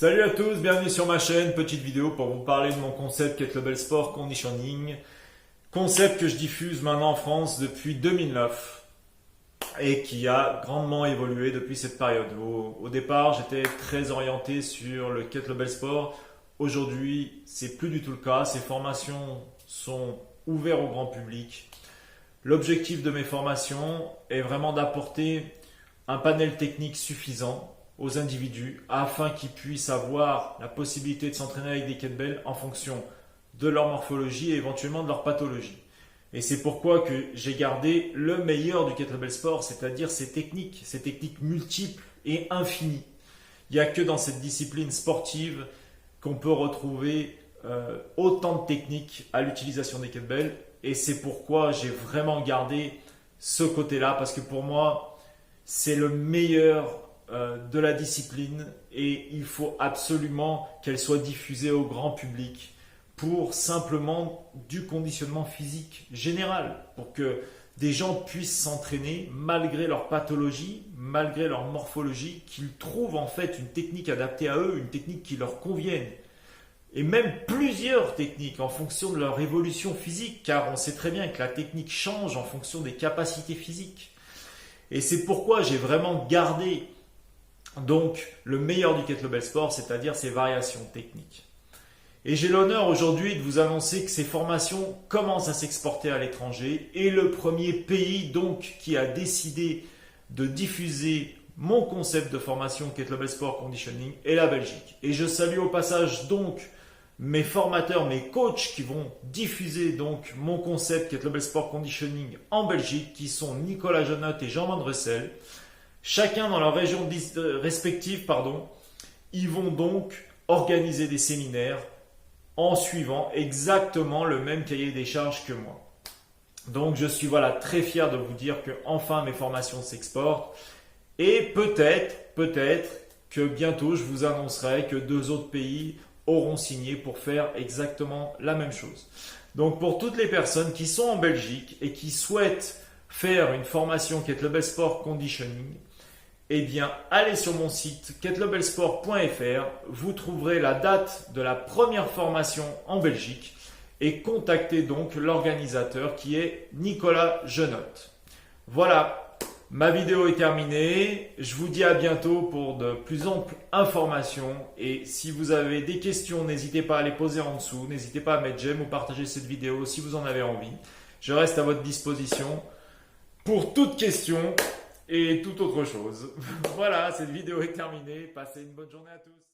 Salut à tous, bienvenue sur ma chaîne, petite vidéo pour vous parler de mon concept Kettlebell Sport Conditioning. Concept que je diffuse maintenant en France depuis 2009 et qui a grandement évolué depuis cette période. Au départ, j'étais très orienté sur le Kettlebell Sport. Aujourd'hui, c'est plus du tout le cas. Ces formations sont ouvertes au grand public. L'objectif de mes formations est vraiment d'apporter un panel technique suffisant aux individus afin qu'ils puissent avoir la possibilité de s'entraîner avec des kettlebells en fonction de leur morphologie et éventuellement de leur pathologie. Et c'est pourquoi que j'ai gardé le meilleur du kettlebell sport, c'est-à-dire ces techniques multiples et infinies. Il n'y a que dans cette discipline sportive qu'on peut retrouver autant de techniques à l'utilisation des kettlebells. Et c'est pourquoi j'ai vraiment gardé ce côté-là, parce que pour moi, c'est le meilleur de la discipline et il faut absolument qu'elle soit diffusée au grand public pour simplement du conditionnement physique général, pour que des gens puissent s'entraîner malgré leur pathologie, malgré leur morphologie, qu'ils trouvent en fait une technique adaptée à eux, une technique qui leur convienne. Et même plusieurs techniques en fonction de leur évolution physique, car on sait très bien que la technique change en fonction des capacités physiques. Et c'est pourquoi j'ai vraiment gardé donc le meilleur du kettlebell sport, c'est-à-dire ses variations techniques. Et j'ai l'honneur aujourd'hui de vous annoncer que ces formations commencent à s'exporter à l'étranger et le premier pays donc qui a décidé de diffuser mon concept de formation Kettlebell Sport Conditioning est la Belgique. Et je salue au passage donc mes formateurs, mes coachs qui vont diffuser donc mon concept Kettlebell Sport Conditioning en Belgique, qui sont Nicolas Jenotte et Jean Van Russel. Chacun dans leur région respective, ils vont donc organiser des séminaires en suivant exactement le même cahier des charges que moi. Donc je suis très fier de vous dire que enfin mes formations s'exportent et peut-être que bientôt je vous annoncerai que 2 autres pays auront signé pour faire exactement la même chose. Donc pour toutes les personnes qui sont en Belgique et qui souhaitent faire une formation Kettlebell Sport Conditioning, eh bien, allez sur mon site kettlebellsport.fr, vous trouverez la date de la première formation en Belgique et contactez donc l'organisateur qui est Nicolas Jenotte. Voilà, ma vidéo est terminée. Je vous dis à bientôt pour de plus amples informations et si vous avez des questions, n'hésitez pas à les poser en dessous, n'hésitez pas à mettre j'aime ou partager cette vidéo si vous en avez envie. Je reste à votre disposition pour toute question et toute autre chose. Voilà, cette vidéo est terminée. Passez une bonne journée à tous.